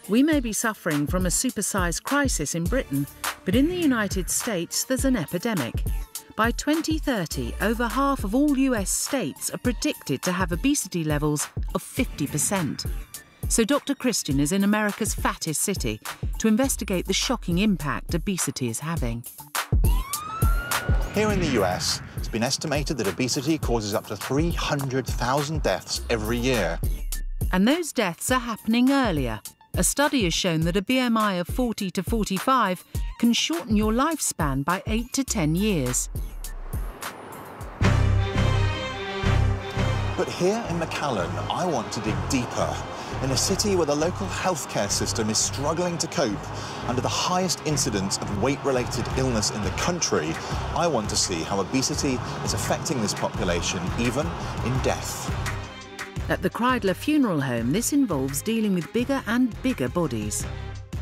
We may be suffering from a supersize crisis in Britain, but in the United States there's an epidemic. By 2030, over half of all US states are predicted to have obesity levels of 50%. So Dr. Christian is in America's fattest city to investigate the shocking impact obesity is having. Here in the US, it's been estimated that obesity causes up to 300,000 deaths every year. And those deaths are happening earlier. A study has shown that a BMI of 40 to 45 can shorten your lifespan by 8 to 10 years. But here in McAllen, I want to dig deeper. In a city where the local healthcare system is struggling to cope under the highest incidence of weight-related illness in the country, I want to see how obesity is affecting this population, even in death. At the Kreidler Funeral Home, this involves dealing with bigger and bigger bodies.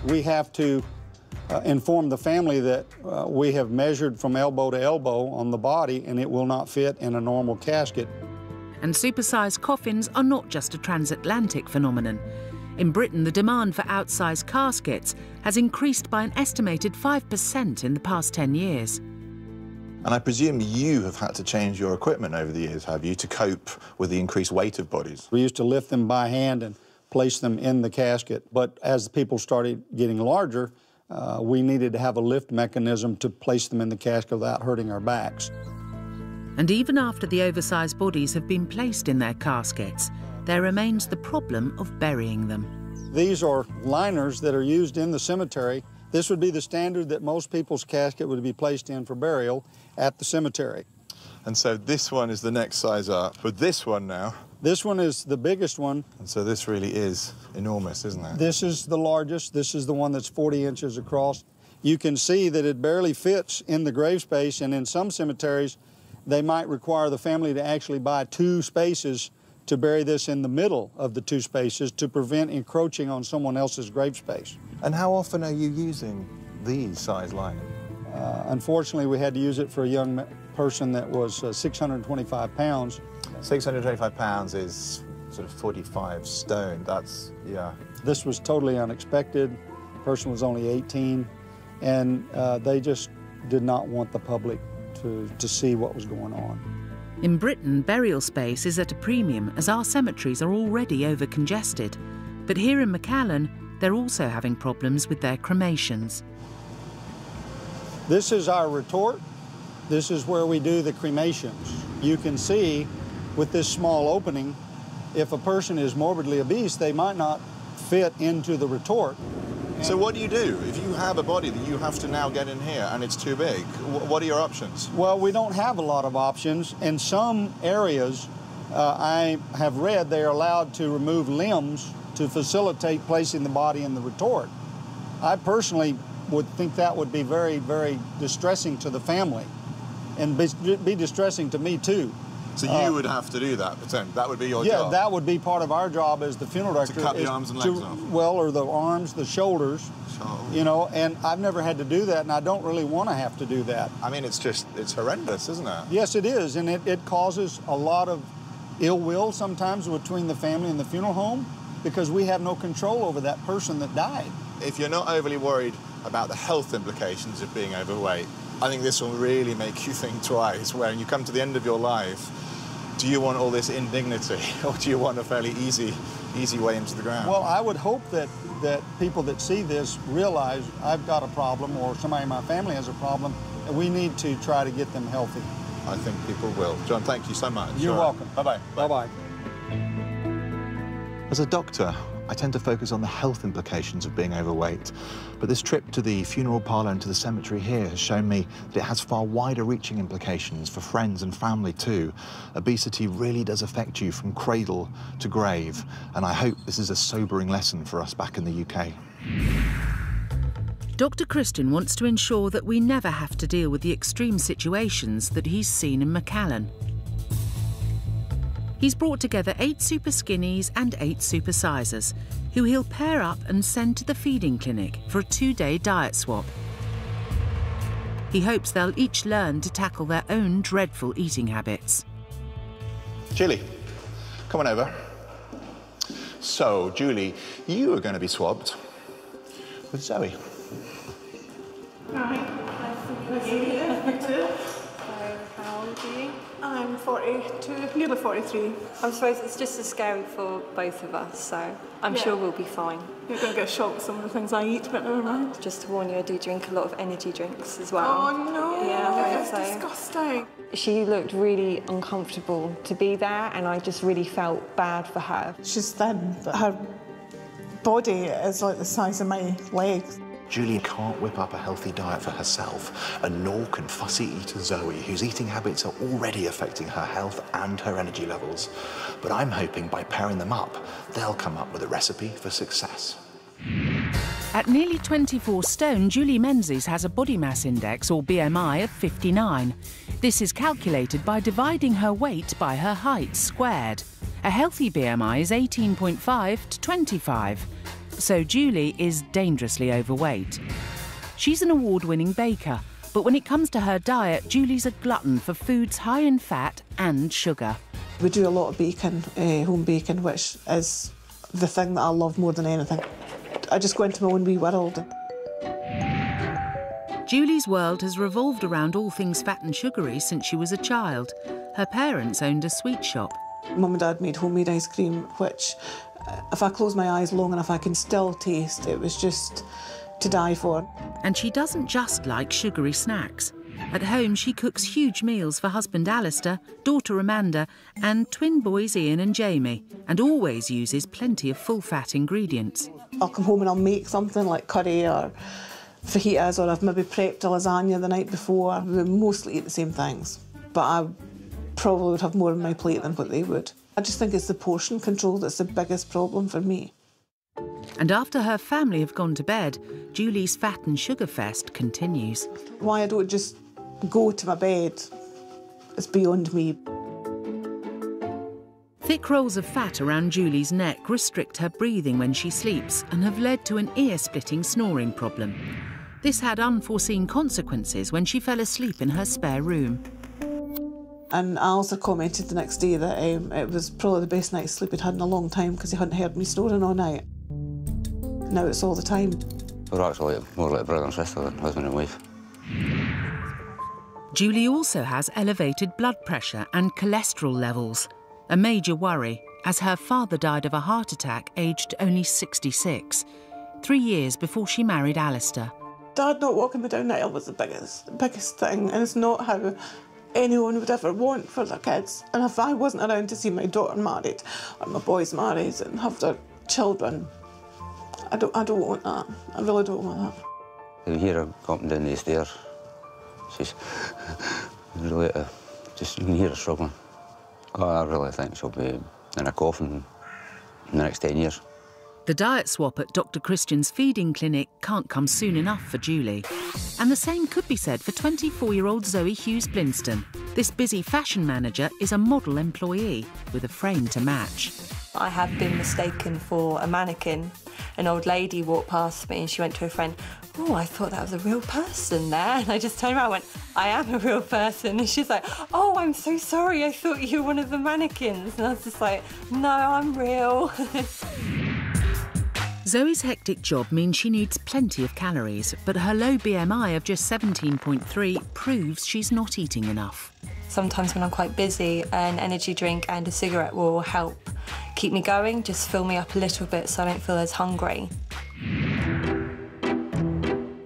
We have to inform the family that we have measured from elbow to elbow on the body and it will not fit in a normal casket. And supersized coffins are not just a transatlantic phenomenon. In Britain, the demand for outsized caskets has increased by an estimated 5% in the past 10 years. And I presume you have had to change your equipment over the years, have you, to cope with the increased weight of bodies? We used to lift them by hand and place them in the casket, but as the people started getting larger, we needed to have a lift mechanism to place them in the casket without hurting our backs. And even after the oversized bodies have been placed in their caskets, there remains the problem of burying them. These are liners that are used in the cemetery. This would be the standard that most people's casket would be placed in for burial at the cemetery. And so this one is the next size up, but this one now? This one is the biggest one. And so this really is enormous, isn't it? This is the largest. This is the one that's 40 inches across. You can see that it barely fits in the grave space, and in some cemeteries, they might require the family to actually buy 2 spaces to bury this in the middle of the 2 spaces to prevent encroaching on someone else's grave space. And how often are you using these size liners? Unfortunately, we had to use it for a young person that was 625 pounds. 625 pounds is sort of 45 stone. That's, yeah. This was totally unexpected. The person was only 18, and they just did not want the public to see what was going on. In Britain, burial space is at a premium as our cemeteries are already over-congested. But here in McAllen, they're also having problems with their cremations. This is our retort. This is where we do the cremations. You can see with this small opening, if a person is morbidly obese, they might not fit into the retort. So what do you do if you have a body that you have to now get in here and it's too big? What are your options? Well, we don't have a lot of options. In some areas, I have read they are allowed to remove limbs to facilitate placing the body in the retort. I personally would think that would be very, very distressing to the family and be distressing to me too. So you would have to do that, pretend? That would be your job? Yeah, that would be part of our job as the funeral director. To cut the arms and legs off? Well, or the arms, the shoulders, you know, and I've never had to do that, and I don't really want to have to do that. I mean, it's horrendous, isn't it? Yes, it is, and it causes a lot of ill will sometimes between the family and the funeral home because we have no control over that person that died. If you're not overly worried about the health implications of being overweight, I think this will really make you think twice when you come to the end of your life. Do you want all this indignity, or do you want a fairly easy way into the ground? Well, I would hope that people that see this realize I've got a problem or somebody in my family has a problem, and we need to try to get them healthy. I think people will. John, thank you so much. You're welcome. Bye-bye. Bye-bye. As a doctor, I tend to focus on the health implications of being overweight, but this trip to the funeral parlour and to the cemetery here has shown me that it has far wider-reaching implications for friends and family too. Obesity really does affect you from cradle to grave, and I hope this is a sobering lesson for us back in the UK. Dr. Christian wants to ensure that we never have to deal with the extreme situations that he's seen in McAllen. He's brought together 8 super skinnies and 8 supersizers, who he'll pair up and send to the feeding clinic for a 2-day diet swap. He hopes they'll each learn to tackle their own dreadful eating habits. Julie, come on over. So, Julie, you are going to be swabbed with Zoe. Hi. Nice to meet you. How old are you? I'm 42, nearly 43. I suppose it's just as scary for both of us, so I'm sure we'll be fine. You're going to get shocked with some of the things I eat, but never mind. Just to warn you, I do drink a lot of energy drinks as well. Oh no, yeah, it's disgusting. She looked really uncomfortable to be there, and I just really felt bad for her. She's thin, but her body is like the size of my legs. Julie can't whip up a healthy diet for herself, and nor can fussy eater Zoe, whose eating habits are already affecting her health and her energy levels. But I'm hoping by pairing them up, they'll come up with a recipe for success. At nearly 24 stone, Julie Menzies has a body mass index, or BMI, of 59. This is calculated by dividing her weight by her height squared. A healthy BMI is 18.5 to 25. So Julie is dangerously overweight. She's an award-winning baker, but when it comes to her diet, Julie's a glutton for foods high in fat and sugar. We do a lot of baking, home baking, which is the thing that I love more than anything. I just go into my own wee world. Julie's world has revolved around all things fat and sugary since she was a child. Her parents owned a sweet shop. Mum and Dad made homemade ice cream, which, if I close my eyes long enough, I can still taste. It was just to die for. And she doesn't just like sugary snacks. At home, she cooks huge meals for husband Alistair, daughter Amanda, and twin boys Ian and Jamie, and always uses plenty of full-fat ingredients. I'll come home and I'll make something like curry or fajitas, or I've maybe prepped a lasagna the night before. We mostly eat the same things, but I probably would have more on my plate than what they would. I just think it's the portion control that's the biggest problem for me. And after her family have gone to bed, Julie's fat and sugar fest continues. Why I don't just go to my bed is beyond me. Thick rolls of fat around Julie's neck restrict her breathing when she sleeps and have led to an ear-splitting snoring problem. This had unforeseen consequences when she fell asleep in her spare room. And I also commented the next day that it was probably the best night's sleep he'd had in a long time because he hadn't heard me snoring all night. Now it's all the time. We're actually more like brother and sister than husband and wife. Julie also has elevated blood pressure and cholesterol levels, a major worry, as her father died of a heart attack aged only 66, 3 years before she married Alistair. Dad not walking me down the aisle was the biggest thing, and it's not how anyone would ever want for their kids. And if I wasn't around to see my daughter married or my boys married and have their children, I don't want that. I really don't want that. You hear her coming down the stairs. She's really, just, you can hear her struggling. Oh, I really think she'll be in a coffin in the next 10 years. The diet swap at Dr. Christian's feeding clinic can't come soon enough for Julie. And the same could be said for 24-year-old Zoe Hughes-Blinston. This busy fashion manager is a model employee with a frame to match. I have been mistaken for a mannequin. An old lady walked past me and she went to her friend, "Oh, I thought that was a real person there." And I just turned around and went, "I am a real person." And she's like, "Oh, I'm so sorry, I thought you were one of the mannequins." And I was just like, "No, I'm real." Zoe's hectic job means she needs plenty of calories, but her low BMI of just 17.3 proves she's not eating enough. Sometimes when I'm quite busy, an energy drink and a cigarette will help keep me going, just fill me up a little bit so I don't feel as hungry.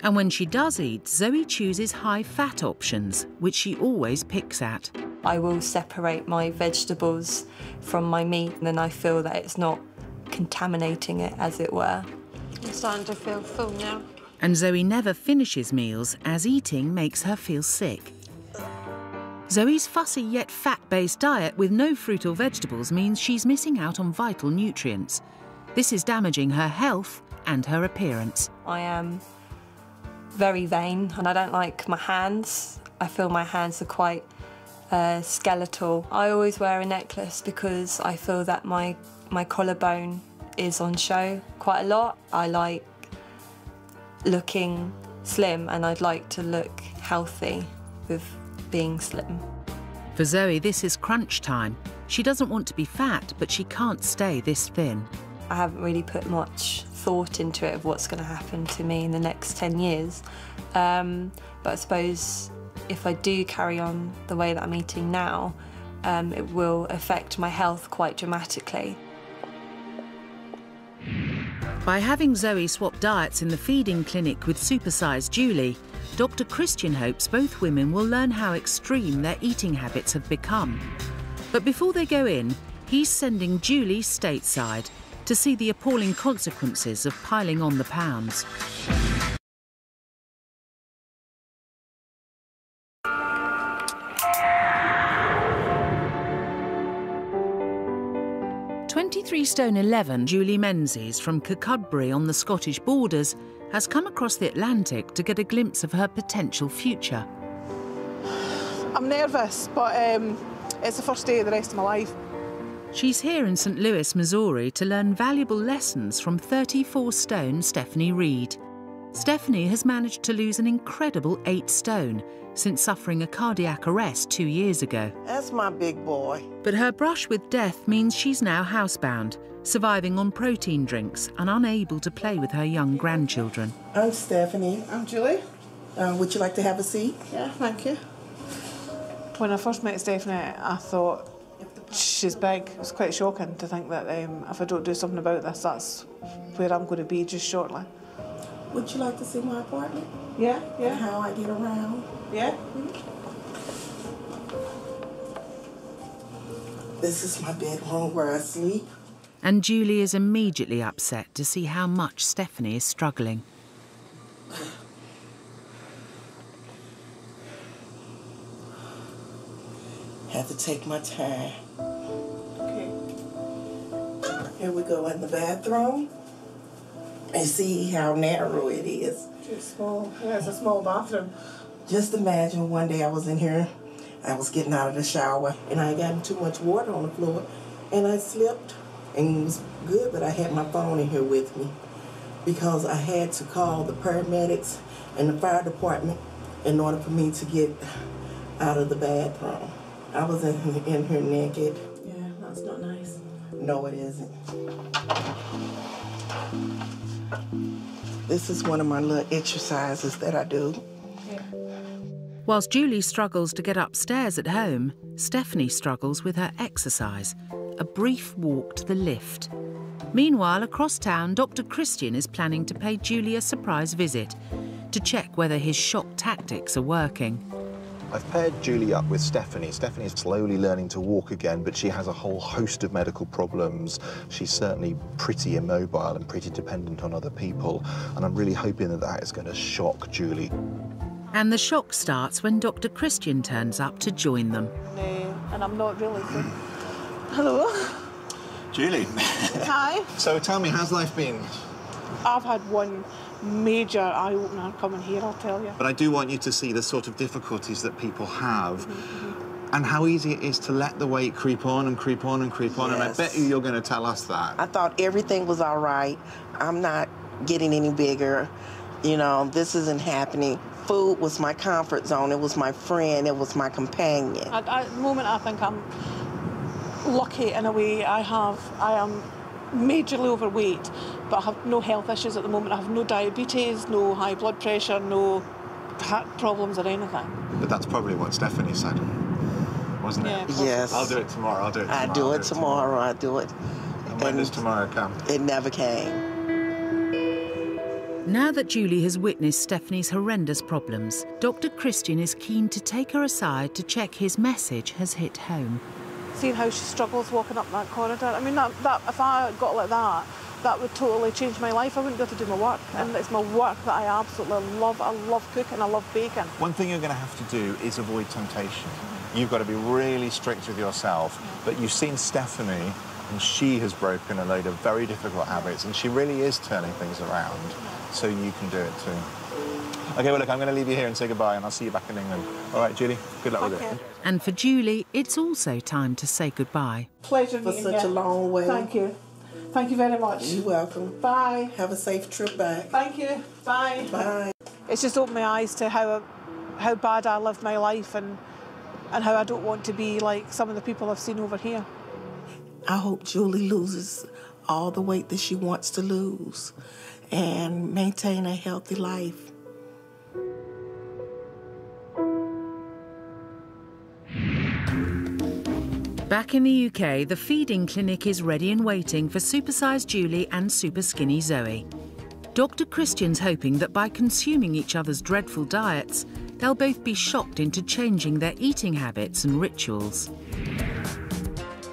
And when she does eat, Zoe chooses high-fat options, which she always picks at. I will separate my vegetables from my meat, and then I feel that it's not contaminating it, as it were. I'm starting to feel full now. And Zoe never finishes meals, as eating makes her feel sick. Zoe's fussy yet fat-based diet with no fruit or vegetables means she's missing out on vital nutrients. This is damaging her health and her appearance. I am very vain and I don't like my hands. I feel my hands are quite skeletal. I always wear a necklace because I feel that my collarbone is on show quite a lot. I like looking slim and I'd like to look healthy with being slim. For Zoe, this is crunch time. She doesn't want to be fat, but she can't stay this thin. I haven't really put much thought into it of what's going to happen to me in the next 10 years. But I suppose if I do carry on the way that I'm eating now, it will affect my health quite dramatically. By having Zoe swap diets in the feeding clinic with Supersize Julie, Dr. Christian hopes both women will learn how extreme their eating habits have become. But before they go in, he's sending Julie stateside to see the appalling consequences of piling on the pounds. £23.11 Julie Menzies from Kirkcudbright on the Scottish borders has come across the Atlantic to get a glimpse of her potential future. I'm nervous, but it's the first day of the rest of my life. She's here in St Louis, Missouri to learn valuable lessons from 34-stone Stephanie Reed. Stephanie has managed to lose an incredible 8 stone since suffering a cardiac arrest 2 years ago. That's my big boy. But her brush with death means she's now housebound, surviving on protein drinks and unable to play with her young grandchildren. I'm Stephanie. I'm Julie. Would you like to have a seat? Yeah, thank you. When I first met Stephanie, I thought, she's big. It was quite shocking to think that if I don't do something about this, that's where I'm going to be just shortly. Would you like to see my apartment? Yeah, yeah. And how I get around? Yeah. This is my bedroom where I sleep. And Julie is immediately upset to see how much Stephanie is struggling. Have to take my time. Okay. Here we go in the bathroom. And see how narrow it is. Too small. Yeah, it's a small bathroom. Just imagine one day I was in here, I was getting out of the shower, and I got too much water on the floor, and I slipped, and it was good, but I had my phone in here with me because I had to call the paramedics and the fire department in order for me to get out of the bathroom. I was in here naked. Yeah, that's not nice. No, it isn't. This is one of my little exercises that I do. Yeah. Whilst Julie struggles to get upstairs at home, Stephanie struggles with her exercise, a brief walk to the lift. Meanwhile, across town, Dr. Christian is planning to pay Julie a surprise visit to check whether his shock tactics are working. I've paired Julie up with Stephanie. Stephanie is slowly learning to walk again, but she has a whole host of medical problems. She's certainly pretty immobile and pretty dependent on other people, and I'm really hoping that that is going to shock Julie. And the shock starts when Dr. Christian turns up to join them. And I'm not really good. Hello. Julie. Hi. So tell me, how's life been? I've had one major eye-opener coming here, I'll tell you. But I do want you to see the sort of difficulties that people have and how easy it is to let the weight creep on and creep on and creep on. Yes. And I bet you're going to tell us that. I thought everything was all right. I'm not getting any bigger. You know, this isn't happening. Food was my comfort zone. It was my friend. It was my companion. At the moment, I think I'm lucky in a way. I am majorly overweight, but I have no health issues at the moment. I have no diabetes, no high blood pressure, no heart problems or anything. But that's probably what Stephanie said, wasn't it? Yeah, Yes. I'll do it tomorrow, I'll do it tomorrow. I do it tomorrow. I do it. And when does tomorrow come? It never came. Now that Julie has witnessed Stephanie's horrendous problems, Dr. Christian is keen to take her aside to check his message has hit home. Seeing how she struggles walking up that corridor, I mean, that if I got like that would totally change my life. I wouldn't be able to do my work. And it's my work that I absolutely love. I love cooking, I love baking. One thing you're going to have to do is avoid temptation. You've got to be really strict with yourself. But you've seen Stephanie, and she has broken a load of very difficult habits, and she really is turning things around. So you can do it too. OK, well, look, I'm going to leave you here and say goodbye, and I'll see you back in England. All right, Julie, good luck with it. And for Julie, it's also time to say goodbye. Pleasure For meeting such you. a long way. Thank you. Thank you very much. You're welcome. Bye. Have a safe trip back. Thank you. Bye. Bye. It's just opened my eyes to how bad I lived my life and how I don't want to be like some of the people I've seen over here. I hope Julie loses all the weight that she wants to lose and maintain a healthy life. Back in the UK, the feeding clinic is ready and waiting for Supersize Julie and Super Skinny Zoe. Dr. Christian's hoping that by consuming each other's dreadful diets, they'll both be shocked into changing their eating habits and rituals.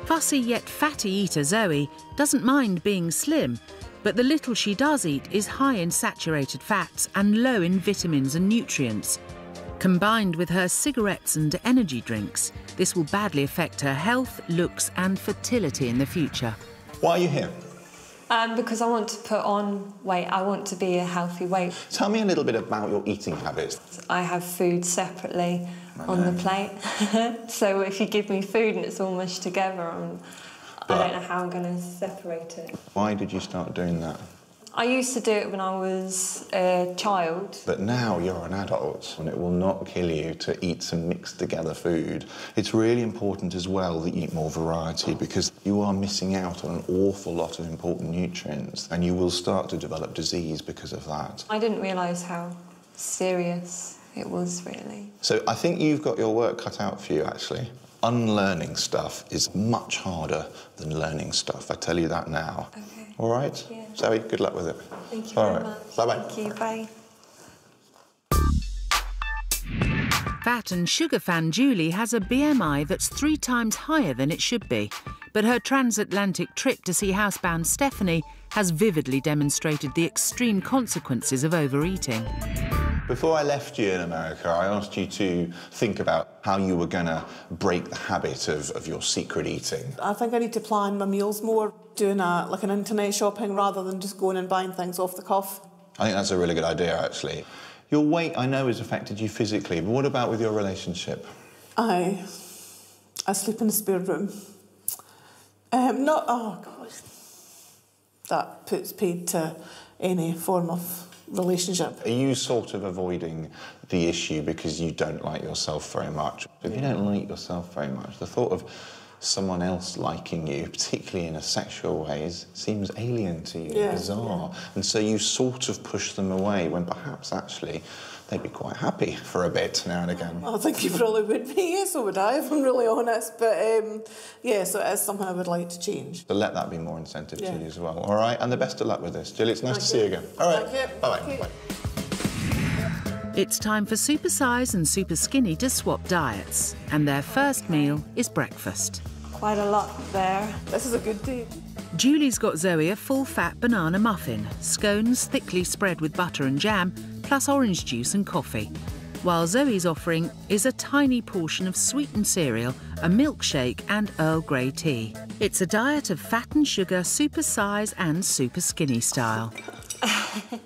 Fussy yet fatty eater Zoe doesn't mind being slim, but the little she does eat is high in saturated fats and low in vitamins and nutrients. Combined with her cigarettes and energy drinks, this will badly affect her health, looks and fertility in the future. Why are you here? Because I want to put on weight. I want to be a healthy weight. Tell me a little bit about your eating habits. I have food separately on the plate. So if you give me food and it's all mushed together, I don't know how I'm going to separate it. Why did you start doing that? I used to do it when I was a child. But now you're an adult and it will not kill you to eat some mixed together food. It's really important as well that you eat more variety because you are missing out on an awful lot of important nutrients and you will start to develop disease because of that. I didn't realise how serious it was, really. So I think you've got your work cut out for you, actually. Unlearning stuff is much harder than learning stuff. I tell you that now. Okay. All right? Yeah. Zoe, good luck with it. Thank you very much. Bye-bye. Thank you, bye. Fat and sugar fan Julie has a BMI that's 3 times higher than it should be, but her transatlantic trip to see housebound Stephanie has vividly demonstrated the extreme consequences of overeating. Before I left you in America, I asked you to think about how you were going to break the habit of your secret eating. I think I need to plan my meals more, doing like an internet shopping rather than just going and buying things off the cuff. I think that's a really good idea, actually. Your weight, I know, has affected you physically, but what about with your relationship? I sleep in the spare room. Oh gosh. That puts paid to any form of relationship. Are you sort of avoiding the issue because you don't like yourself very much? If you don't like yourself very much, the thought of someone else liking you, particularly in a sexual way, seems alien to you, bizarre. Yeah. And so you sort of push them away when perhaps actually they'd be quite happy for a bit now and again. I think you probably would be, yes, so would I, if I'm really honest. But yeah, so it is something I would like to change. So let that be more incentive to you as well. All right, and the best of luck with this. Julie, it's nice to see you again. All right, bye-bye. Bye. It's time for Supersize and Super Skinny to swap diets, and their first meal is breakfast. Quite a lot there. This is a good day. Julie's got Zoe a full-fat banana muffin, scones thickly spread with butter and jam, plus orange juice and coffee, while Zoe's offering is a tiny portion of sweetened cereal, a milkshake and Earl Grey tea. It's a diet of fat and sugar, Supersize and Super Skinny style.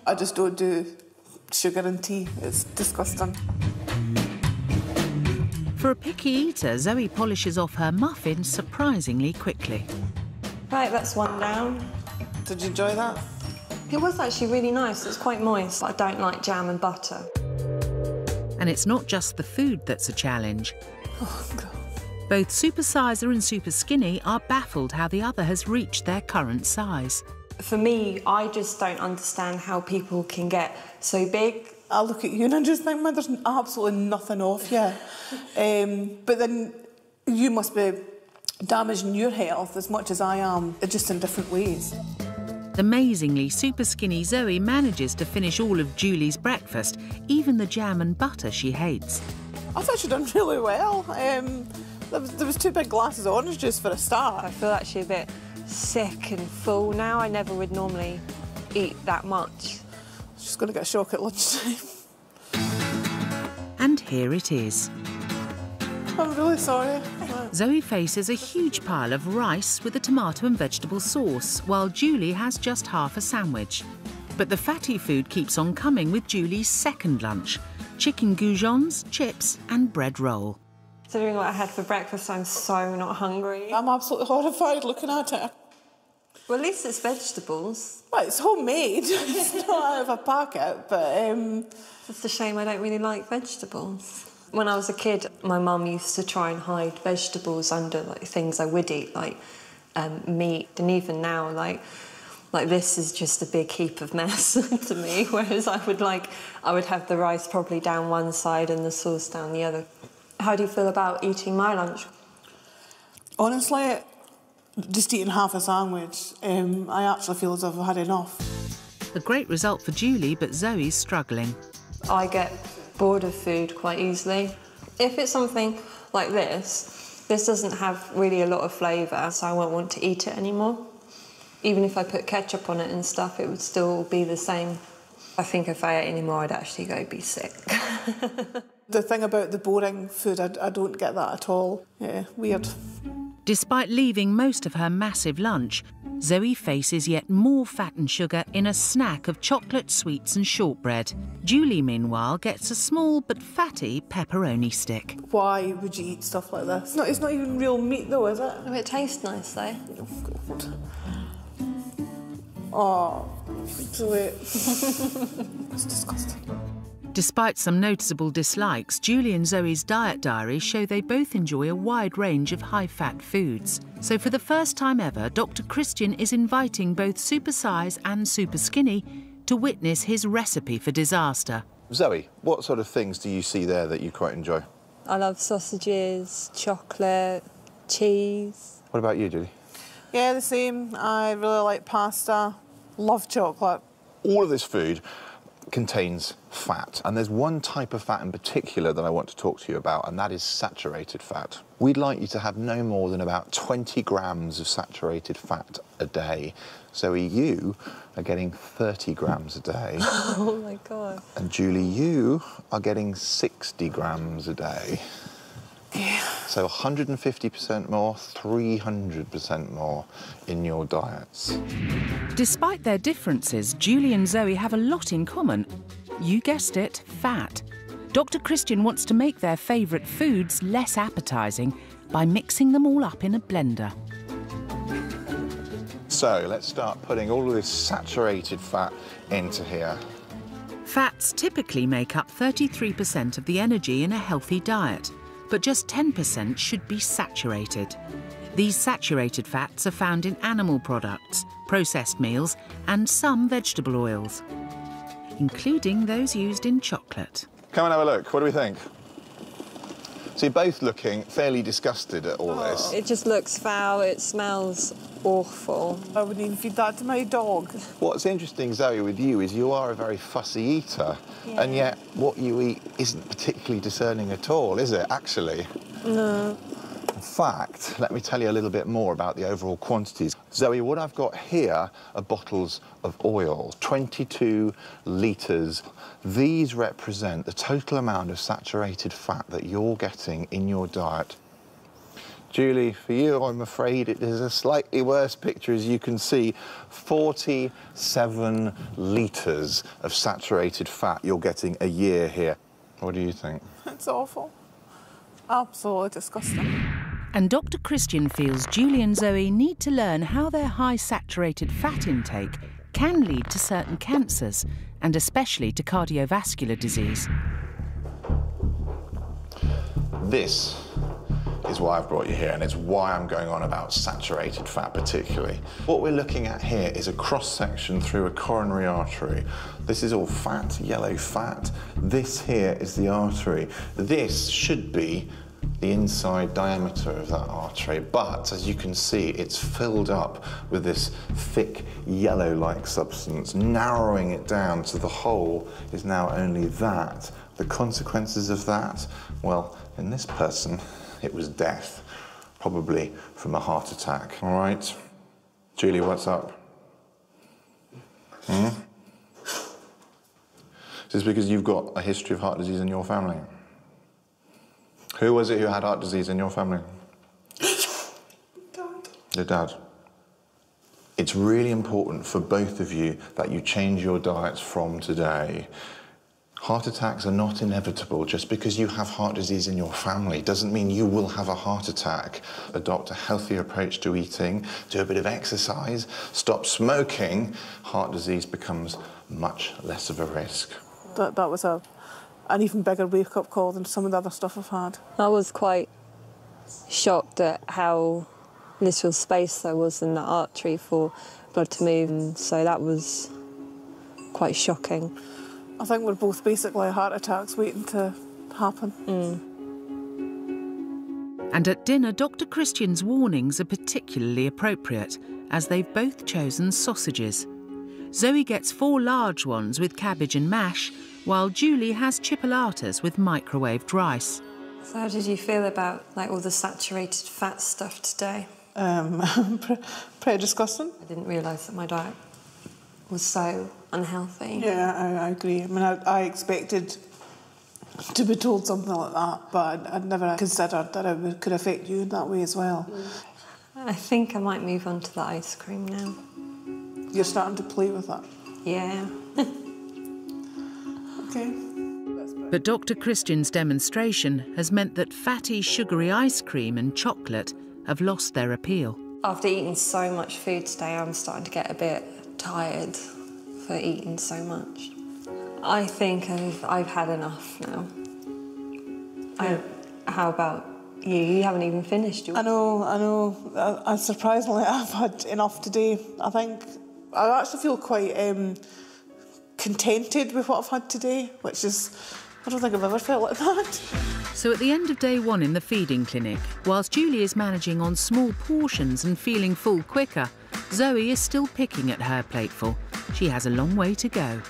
I just don't do sugar and tea. It's disgusting. For a picky eater, Zoe polishes off her muffin surprisingly quickly. Right, that's one down. Did you enjoy that? It was actually really nice. It's quite moist. I don't like jam and butter. And it's not just the food that's a challenge. Oh, God. Both Supersizer and Super Skinny are baffled how the other has reached their current size. For me, I just don't understand how people can get so big. I look at you and I just think, man, there's absolutely nothing off you. But then you must be damaging your health as much as I am, just in different ways. Amazingly, Super Skinny Zoe manages to finish all of Julie's breakfast, even the jam and butter she hates. I thought she'd done really well. There was 2 big glasses of orange juice for a start. I feel actually a bit sick and full now. I never would normally eat that much. She's going to get a shock at lunchtime. And here it is. I'm really sorry. Zoe faces a huge pile of rice with a tomato and vegetable sauce, while Julie has just half a sandwich. But the fatty food keeps on coming with Julie's second lunch: chicken goujons, chips and bread roll. Considering what I had for breakfast, I'm so not hungry. I'm absolutely horrified looking at it. Well, at least it's vegetables. Well, it's homemade. It's not out of a packet, but... It's a shame I don't really like vegetables. When I was a kid, my mum used to try and hide vegetables under like things I would eat, like meat, and even now, like this is just a big heap of mess to me, whereas I would have the rice probably down one side and the sauce down the other. How do you feel about eating my lunch? Honestly, just eating half a sandwich, I actually feel as if I've had enough. A great result for Julie, but Zoe's struggling. I get bored of food quite easily. If it's something like this doesn't have really a lot of flavour, so I won't want to eat it anymore. Even if I put ketchup on it and stuff, it would still be the same. I think if I ate any more, I'd actually go be sick. The thing about the boring food, I don't get that at all. Yeah, weird. Despite leaving most of her massive lunch, Zoe faces yet more fat and sugar in a snack of chocolate sweets and shortbread. Julie, meanwhile, gets a small but fatty pepperoni stick. Why would you eat stuff like this? It's not even real meat though, is it? Oh, it tastes nice though. Oh, do it. It's disgusting. Despite some noticeable dislikes, Julie and Zoe's diet diaries show they both enjoy a wide range of high-fat foods. So for the first time ever, Dr. Christian is inviting both Supersize and Superskinny to witness his recipe for disaster. Zoe, what sort of things do you see there that you quite enjoy? I love sausages, chocolate, cheese. What about you, Julie? Yeah, the same. I really like pasta, love chocolate. All of this food contains fat, and there's one type of fat in particular that I want to talk to you about, and that is saturated fat. We'd like you to have no more than about 20 grams of saturated fat a day. Zoe, you are getting 30 grams a day. Oh my God. And Julie, you are getting 60 grams a day. Yeah. So 150% more, 300% more in your diets. Despite their differences, Julie and Zoe have a lot in common. You guessed it, fat. Dr. Christian wants to make their favourite foods less appetising by mixing them all up in a blender. So let's start putting all of this saturated fat into here. Fats typically make up 33% of the energy in a healthy diet, but just 10% should be saturated. These saturated fats are found in animal products, processed meals, and some vegetable oils, including those used in chocolate. Come and have a look. What do we think? So you're both looking fairly disgusted at all this. It just looks foul, it smells awful. I wouldn't even feed that to my dog. What's interesting, Zoe, with you is you are a very fussy eater, and yet what you eat isn't particularly discerning at all, is it, actually? No. In fact, let me tell you a little bit more about the overall quantities. Zoe, what I've got here are bottles of oil, 22 litres. These represent the total amount of saturated fat that you're getting in your diet. Julie, for you, I'm afraid it is a slightly worse picture. As you can see, 47 litres of saturated fat you're getting a year here. What do you think? It's awful. Absolutely disgusting. And Dr. Christian feels Julie and Zoe need to learn how their high saturated fat intake can lead to certain cancers, and especially to cardiovascular disease. This is why I've brought you here, and it's why I'm going on about saturated fat particularly. What we're looking at here is a cross-section through a coronary artery. This is all fat, yellow fat. This here is the artery. This should be the inside diameter of that artery, but as you can see, it's filled up with this thick yellow-like substance, narrowing it down so the hole is now only that. The consequences of that, well, in this person, it was death, probably from a heart attack. All right, Julie, what's up? Is this because you've got a history of heart disease in your family? Who was it who had heart disease in your family? Dad. Your dad. It's really important for both of you that you change your diets from today. Heart attacks are not inevitable. Just because you have heart disease in your family doesn't mean you will have a heart attack. Adopt a healthier approach to eating, do a bit of exercise, stop smoking. Heart disease becomes much less of a risk. That was an even bigger wake-up call than some of the other stuff I've had. I was quite shocked at how little space there was in the artery for blood to move, and so that was quite shocking. I think we're both basically heart attacks waiting to happen. And at dinner, Dr. Christian's warnings are particularly appropriate, as they've both chosen sausages. Zoe gets 4 large ones with cabbage and mash, while Julie has chipolatas with microwaved rice. So how did you feel about all the saturated fat stuff today? Pretty disgusting. I didn't realise that my diet was so unhealthy. Yeah, I agree. I mean, I expected to be told something like that, but I'd never considered that it could affect you in that way as well. I think I might move on to the ice cream now. You're starting to play with that? Yeah. Okay. But Dr. Christian's demonstration has meant that fatty, sugary ice cream and chocolate have lost their appeal. After eating so much food today, I'm starting to get a bit tired for eating so much. I think I've had enough now. Yeah. How about you? You haven't even finished yours. I know. I surprisingly, I've had enough today. I think I actually feel quite contented with what I've had today, which is, I don't think I've ever felt like that. So at the end of day 1 in the feeding clinic, whilst Julie is managing on small portions and feeling full quicker, Zoe is still picking at her plateful. She has a long way to go.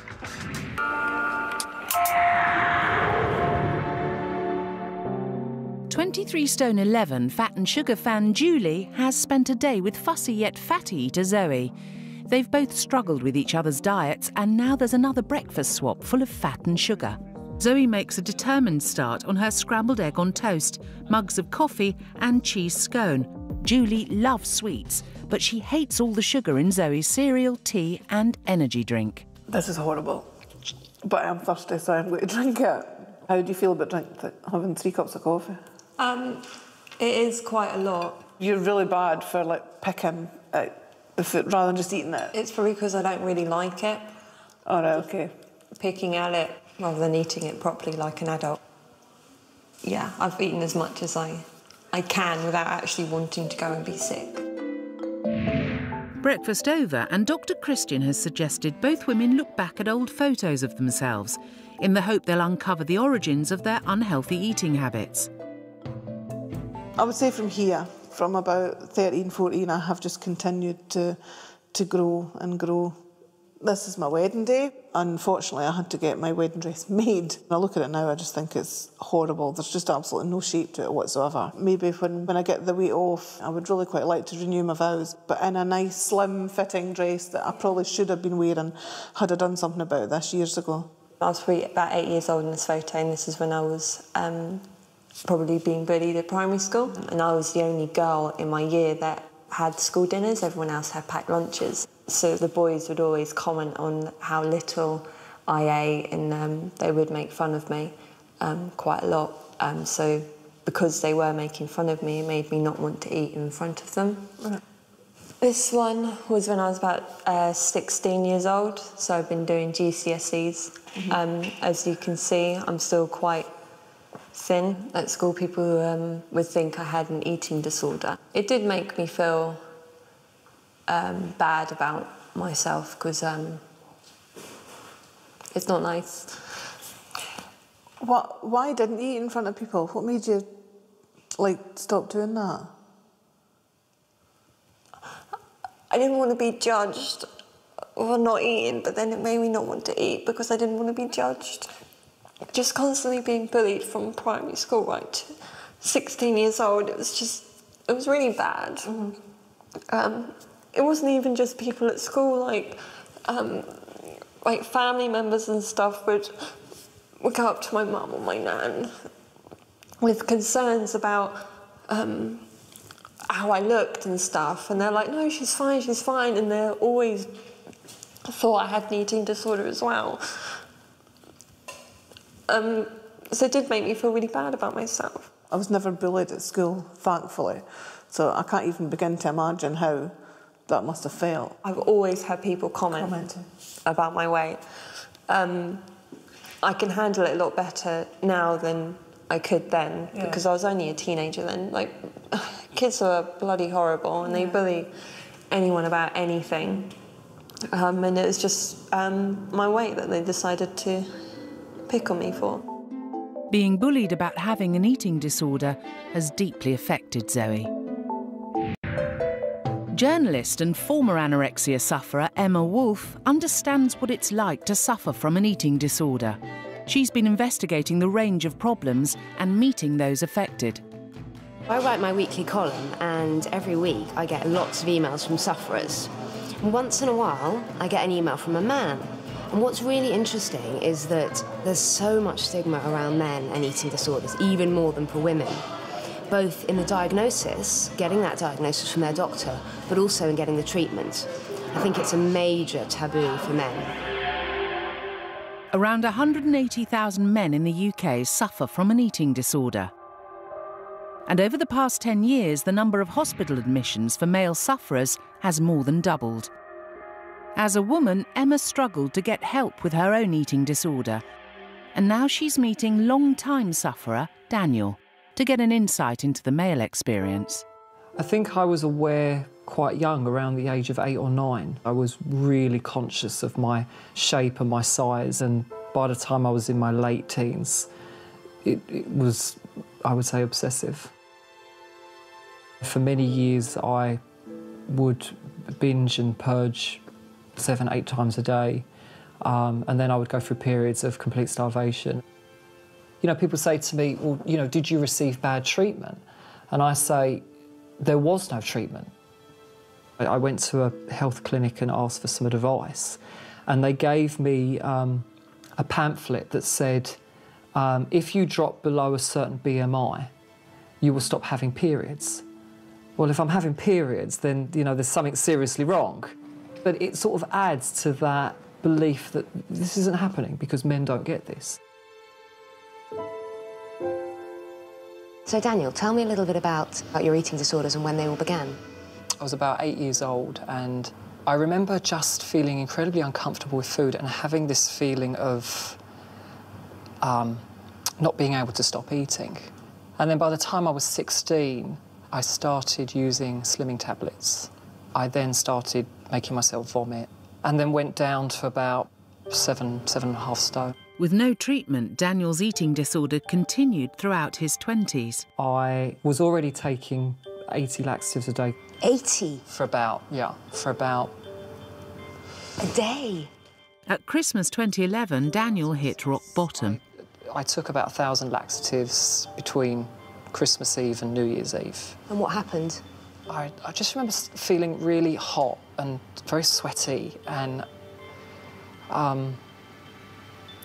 .11 fat and sugar fan Julie has spent a day with fussy yet fatty eater Zoe. They've both struggled with each other's diets, and now there's another breakfast swap full of fat and sugar. Zoe makes a determined start on her scrambled egg on toast, mugs of coffee and cheese scone. Julie loves sweets, but she hates all the sugar in Zoe's cereal, tea and energy drink. This is horrible, but I'm thirsty, so I'm going to drink it. How do you feel about having 3 cups of coffee? It is quite a lot. You're really bad for picking at the food rather than just eating it. It's probably because I don't really like it. All right, okay. Picking at it rather than eating it properly like an adult. Yeah, I've eaten as much as I can without actually wanting to go and be sick. Breakfast over, and Dr. Christian has suggested both women look back at old photos of themselves in the hope they'll uncover the origins of their unhealthy eating habits. I would say from here, from about 13, 14, I have just continued to grow and grow. This is my wedding day. Unfortunately, I had to get my wedding dress made. When I look at it now, I just think it's horrible. There's just absolutely no shape to it whatsoever. Maybe when I get the weight off, I would really quite like to renew my vows, but in a nice, slim-fitting dress that I probably should have been wearing had I done something about this years ago. I was probably about 8 years old in this photo, and this is when I was probably being bullied at primary school. And I was the only girl in my year that had school dinners. Everyone else had packed lunches. So the boys would always comment on how little I ate, and they would make fun of me quite a lot. So because they were making fun of me, it made me not want to eat in front of them. Right. This one was when I was about 16 years old, so I've been doing GCSEs. As you can see, I'm still quite thin. At school, people would think I had an eating disorder. It did make me feel bad about myself, because it's not nice. Why didn't you eat in front of people? What made you, stop doing that? I didn't want to be judged for not eating, but then it made me not want to eat because I didn't want to be judged. Just constantly being bullied from primary school right to 16 years old, it was really bad. It wasn't even just people at school, like family members and stuff would go up to my mum or my nan with concerns about how I looked and stuff, and they're like, no, she's fine, and they always thought I had an eating disorder as well. So it did make me feel really bad about myself. I was never bullied at school, thankfully, so I can't even begin to imagine how that must have felt. I've always had people comment about my weight. I can handle it a lot better now than I could then, because I was only a teenager then. Kids are bloody horrible and they bully anyone about anything. And it was just my weight that they decided to pick on me for. Being bullied about having an eating disorder has deeply affected Zoe. Journalist and former anorexia sufferer Emma Wolfe understands what it's like to suffer from an eating disorder. She's been investigating the range of problems and meeting those affected. I write my weekly column, and every week I get lots of emails from sufferers. And once in a while, I get an email from a man. And what's really interesting is that there's so much stigma around men and eating disorders, even more than for women. Both in the diagnosis, getting that diagnosis from their doctor, but also in getting the treatment. I think it's a major taboo for men. Around 180,000 men in the UK suffer from an eating disorder. And over the past 10 years, the number of hospital admissions for male sufferers has more than doubled. As a woman, Emma struggled to get help with her own eating disorder. And now she's meeting long-time sufferer Daniel to get an insight into the male experience. I think I was aware quite young, around the age of 8 or 9. I was really conscious of my shape and my size, and by the time I was in my late teens, it was, I would say, obsessive. For many years, I would binge and purge 7, 8 times a day, and then I would go through periods of complete starvation. You know, people say to me, well, you know, did you receive bad treatment? And I say, there was no treatment. I went to a health clinic and asked for some advice, and they gave me a pamphlet that said, if you drop below a certain BMI, you will stop having periods. Well, if I'm having periods, then, you know, there's something seriously wrong. But it sort of adds to that belief that this isn't happening because men don't get this. So, Daniel, tell me a little bit about your eating disorders and when they all began. I was about 8 years old, and I remember just feeling incredibly uncomfortable with food and having this feeling of not being able to stop eating. And then by the time I was 16, I started using slimming tablets. I then started making myself vomit, and then went down to about 7.5 stone. With no treatment, Daniel's eating disorder continued throughout his 20s. I was already taking 80 laxatives a day. 80? For about a day? At Christmas 2011, Daniel hit rock bottom. I took about 1,000 laxatives between Christmas Eve and New Year's Eve. And what happened? I just remember feeling really hot and very sweaty, and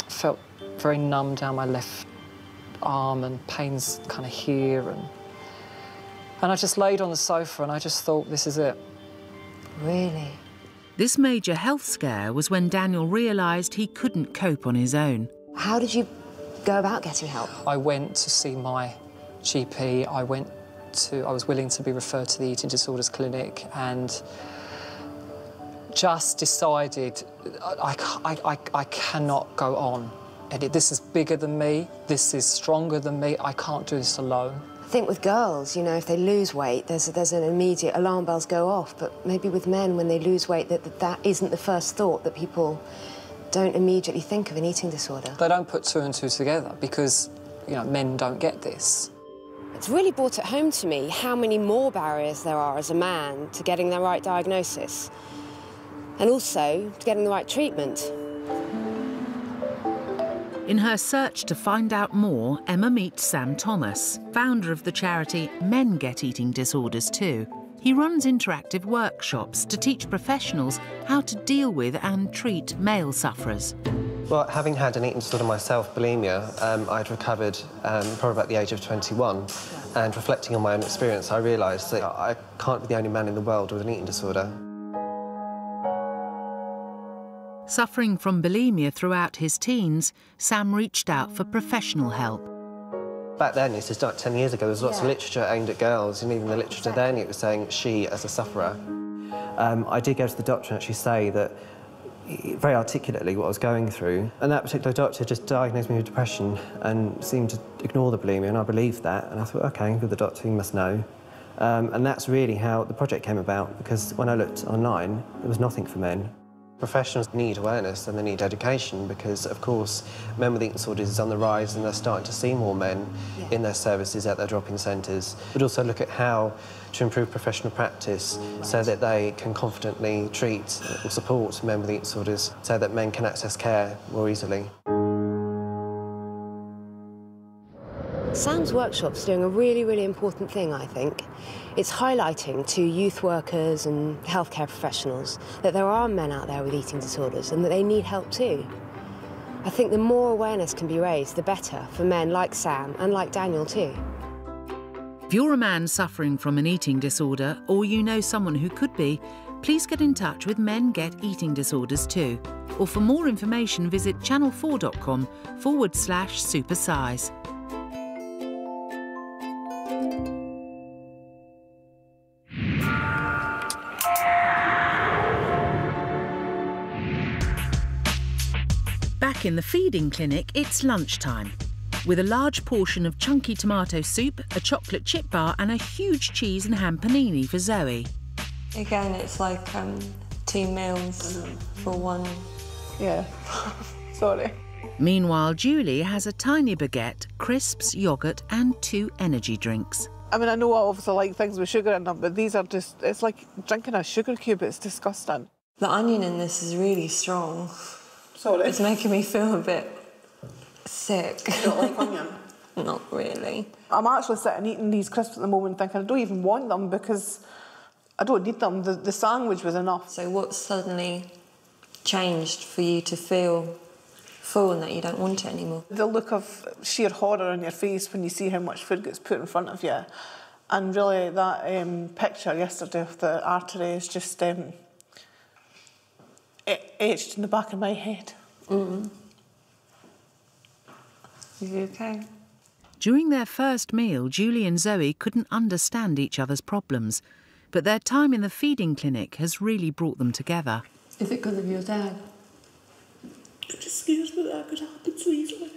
felt very numb down my left arm and pains kind of here. And I just laid on the sofa and I just thought, this is it. Really? This major health scare was when Daniel realised he couldn't cope on his own. How did you go about getting help? I went to see my GP. I was willing to be referred to the eating disorders clinic, and just decided I cannot go on. This is bigger than me. This is stronger than me. I can't do this alone. I think with girls, you know, if they lose weight, there's an immediate alarm bells go off. But maybe with men, when they lose weight, that isn't the first thought, that people don't immediately think of an eating disorder. They don't put 2 and 2 together because, you know, men don't get this. It's really brought it home to me how many more barriers there are as a man to getting the right diagnosis, and also to getting the right treatment. In her search to find out more, Emma meets Sam Thomas, founder of the charity Men Get Eating Disorders Too. He runs interactive workshops to teach professionals how to deal with and treat male sufferers. Well, having had an eating disorder myself, bulimia, I'd recovered probably about the age of 21. And reflecting on my own experience, I realised that I can't be the only man in the world with an eating disorder. Suffering from bulimia throughout his teens, Sam reached out for professional help. Back then, this is like 10 years ago, there was lots of literature aimed at girls, and even the literature then, it was saying she as a sufferer. I did go to the doctor and actually say that, very articulately, what I was going through. And that particular doctor just diagnosed me with depression and seemed to ignore the bulimia, and I believed that. And I thought, OK, I'm with the doctor, he must know. And that's really how the project came about, because when I looked online, there was nothing for men. Professionals need awareness and they need education because, of course, men with eating disorders is on the rise and they're starting to see more men in their services at their drop-in centres. But also look at how to improve professional practice so that they can confidently treat or support men with eating disorders so that men can access care more easily. Sam's workshop's doing a really, really important thing, I think. It's highlighting to youth workers and healthcare professionals that there are men out there with eating disorders and that they need help too. I think the more awareness can be raised, the better for men like Sam and like Daniel too. If you're a man suffering from an eating disorder or you know someone who could be, please get in touch with Men Get Eating Disorders too. Or for more information, visit channel4.com/supersize. Back in the feeding clinic, it's lunchtime. With a large portion of chunky tomato soup, a chocolate chip bar and a huge cheese and ham panini for Zoe. Again, it's like 2 meals for one. Yeah, sorry. Meanwhile, Julie has a tiny baguette, crisps, yoghurt and 2 energy drinks. I mean, I know I obviously like things with sugar in them, but these are just, it's like drinking a sugar cube, it's disgusting. The onion in this is really strong. Sorry. It's making me feel a bit sick. You don't like onion? Not really. I'm actually sitting eating these crisps at the moment thinking I don't even want them because I don't need them. The sandwich was enough. So what suddenly changed for you to feel full and that you don't want it anymore? The look of sheer horror on your face when you see how much food gets put in front of you. And really that picture yesterday of the artery is just etched in the back of my head. Mm. Are you okay? During their first meal, Julie and Zoe couldn't understand each other's problems, but their time in the feeding clinic has really brought them together. Is it because of your dad? It just scares me that could happen so easily.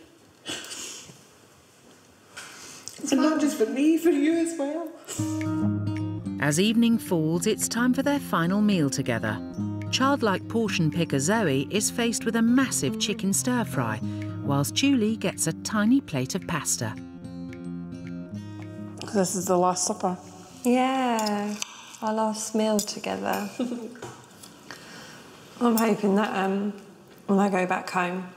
And not just for me, for you as well. As evening falls, it's time for their final meal together. Childlike portion picker Zoe is faced with a massive chicken stir-fry, whilst Julie gets a tiny plate of pasta. This is the Last Supper. Yeah, our last meal together. I'm hoping that when I go back home,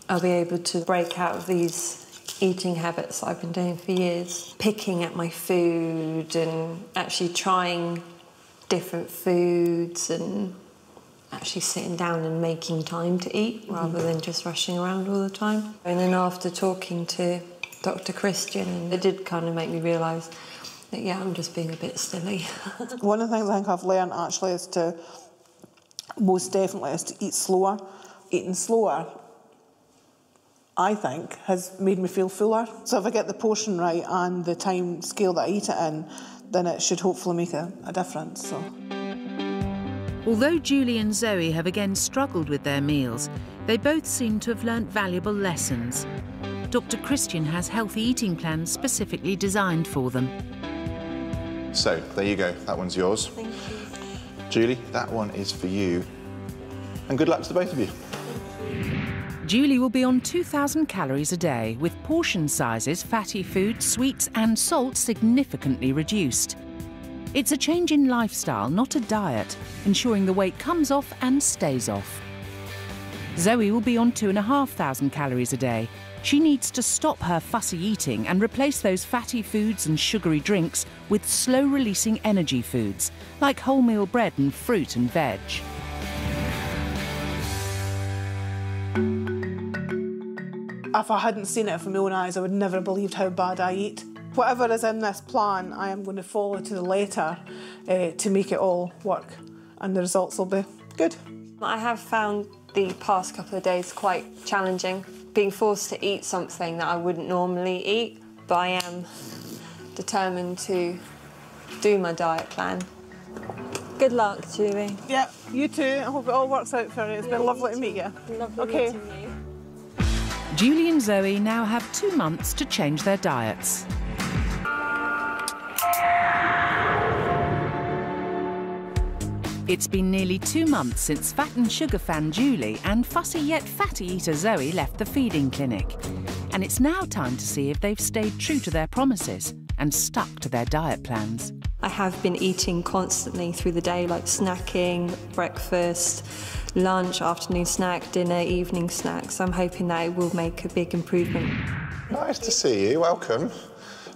I'll be able to break out of these eating habits I've been doing for years. Picking at my food and actually trying different foods and actually sitting down and making time to eat rather than just rushing around all the time. And then after talking to Dr. Christian, it did kind of make me realise that, yeah, I'm just being a bit silly. One of the things I think I've learned actually is to, most definitely, is to eat slower. Eating slower, I think, has made me feel fuller. So if I get the portion right and the time scale that I eat it in, then it should hopefully make a difference. So. Although Julie and Zoe have again struggled with their meals, they both seem to have learnt valuable lessons. Dr. Christian has healthy eating plans specifically designed for them. So, there you go. That one's yours. Thank you. Julie, that one is for you. And good luck to the both of you. Julie will be on 2,000 calories a day, with portion sizes, fatty foods, sweets and salt significantly reduced. It's a change in lifestyle, not a diet, ensuring the weight comes off and stays off. Zoe will be on 2,500 calories a day. She needs to stop her fussy eating and replace those fatty foods and sugary drinks with slow-releasing energy foods, like wholemeal bread and fruit and veg. If I hadn't seen it from my own eyes, I would never have believed how bad I eat. Whatever is in this plan, I am going to follow to the letter to make it all work, and the results will be good. I have found the past couple of days quite challenging, being forced to eat something that I wouldn't normally eat, but I am determined to do my diet plan. Good luck, Julie. Yeah, you too. I hope it all works out for you. It's been lovely to meet you. Lovely meeting you. Julie and Zoe now have 2 months to change their diets. It's been nearly 2 months since fat and sugar fan Julie and fussy yet fatty eater Zoe left the feeding clinic. And it's now time to see if they've stayed true to their promises and stuck to their diet plans. I have been eating constantly through the day, like snacking, breakfast, lunch, afternoon snack, dinner, evening snacks. I'm hoping that it will make a big improvement. Nice to see you. Welcome.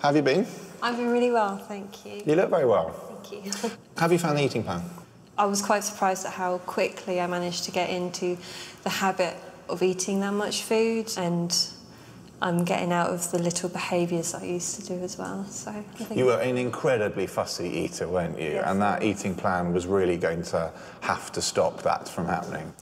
How have you been? I've been really well, thank you. You look very well. Thank you. How have you found the eating plan? I was quite surprised at how quickly I managed to get into the habit of eating that much food, and I'm getting out of the little behaviours I used to do as well. So I think you were an incredibly fussy eater, weren't you? Yes. And that eating plan was really going to have to stop that from happening.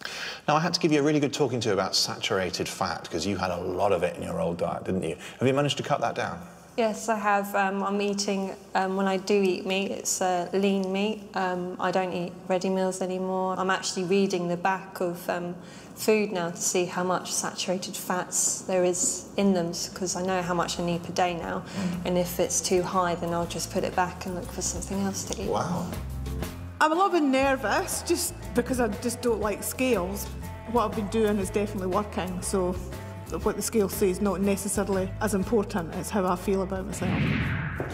Now, I had to give you a really good talking to about saturated fat, because you had a lot of it in your old diet, didn't you? Have you managed to cut that down? yes, I have. I'm eating, when I do eat meat, it's lean meat. I don't eat ready meals anymore. I'm actually reading the back of food now to see how much saturated fats there is in them, because I know how much I need per day now. And if it's too high, then I'll just put it back and look for something else to eat. Wow. I'm a little bit nervous, just because I just don't like scales. What I've been doing is definitely working, so what the scale says is not necessarily as important as how I feel about myself.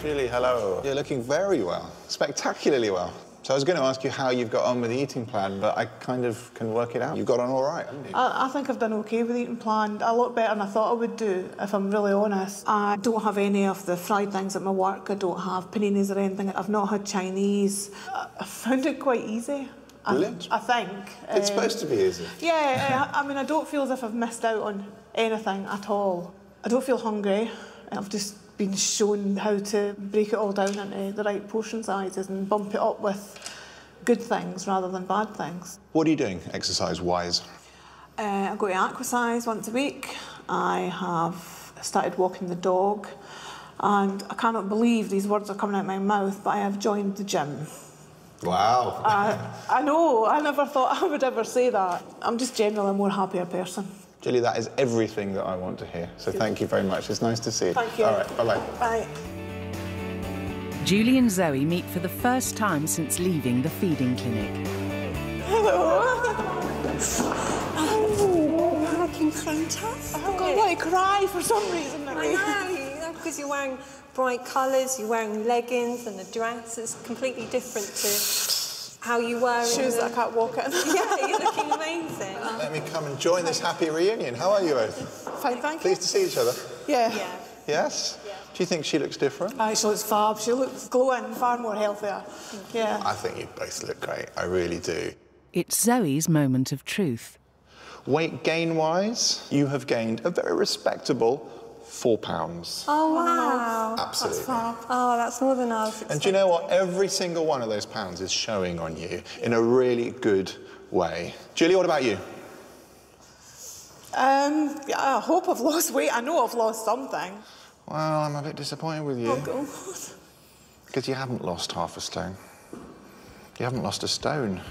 Julie, hello. You're looking very well, spectacularly well. So I was going to ask you how you've got on with the eating plan, but I kind of can work it out. You've got on all right, haven't you? I think I've done OK with the eating plan, a lot better than I thought I would do, if I'm really honest. I don't have any of the fried things at my work. I don't have paninis or anything. I've not had Chinese. I found it quite easy. Brilliant. I think. It's supposed to be easy. Yeah, I mean, I don't feel as if I've missed out on anything at all. I don't feel hungry. I've just been shown how to break it all down into the right portion sizes and bump it up with good things rather than bad things. What are you doing exercise-wise? I go to Aquasize once a week. I have started walking the dog, and I cannot believe these words are coming out of my mouth, but I have joined the gym. Wow. I know, I never thought I would ever say that. I'm just generally a more happier person. Julie, that is everything that I want to hear. So thank you very much. It's nice to see you. Thank you. All right, bye-bye. Bye. Julie and Zoe meet for the first time since leaving the feeding clinic. Hello. Oh, you're looking fantastic. I'm going to want to cry for some reason. I know, because you're wearing bright colours, you're wearing leggings and a dress. It's completely different to how you were. Shoes that I can't walk in. Yeah, you're looking amazing. Let me come and join this happy reunion. How are you both? Fine, thank you. Pleased to see each other. Yeah. Yes? Yeah. Do you think she looks different? She looks fab. She looks glowing, far more healthier. Yeah. I think you both look great. I really do. It's Zoe's moment of truth. Weight gain-wise, you have gained a very respectable 4 pounds. Oh, wow. Absolutely. That's fab. Oh, that's more than I was expecting. And do you know what? Every single one of those pounds is showing on you in a really good way. Julie, what about you? Yeah, I hope I've lost weight. I know I've lost something. Well, I'm a bit disappointed with you. Oh, God. Because you haven't lost half a stone. You haven't lost a stone.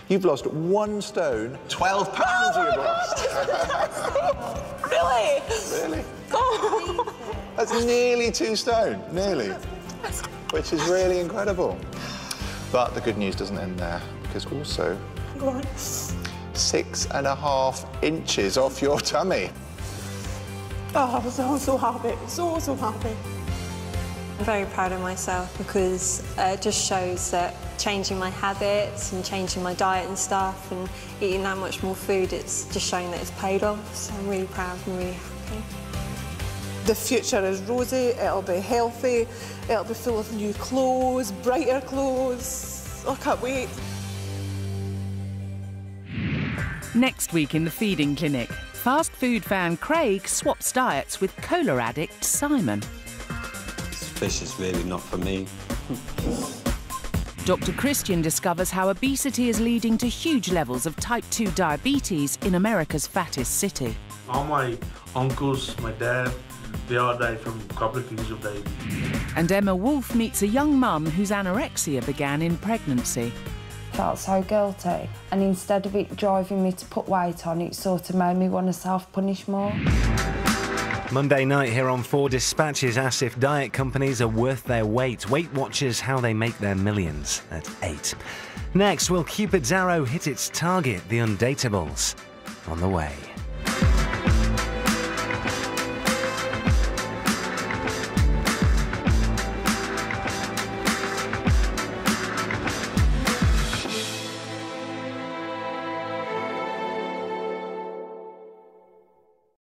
You've lost 1 stone, 12 pounds you've lost. Really? Really? Oh. That's nearly 2 stone, nearly. Which is really incredible. But the good news doesn't end there, because also Go on. 6.5 inches off your tummy. Oh, I'm so happy. So happy. I'm very proud of myself, because it just shows that changing my habits and changing my diet and stuff and eating that much more food, it's just showing that it's paid off. So I'm really proud and really happy. The future is rosy, it'll be healthy, it'll be full of new clothes, brighter clothes. I can't wait. Next week in the feeding clinic, fast food fan Craig swaps diets with cola addict Simon. Fish is really not for me. Dr. Christian discovers how obesity is leading to huge levels of type 2 diabetes in America's fattest city. All my uncles, my dad, they all died from complications of diabetes. And Emma Wolfe meets a young mum whose anorexia began in pregnancy. I felt so guilty, and instead of it driving me to put weight on, it sort of made me want to self-punish more. Monday night here on 4 Dispatches asks if diet companies are worth their weight. Weight Watchers how they make their millions at 8. Next, will Cupid's arrow hit its target? The Undateables on the way.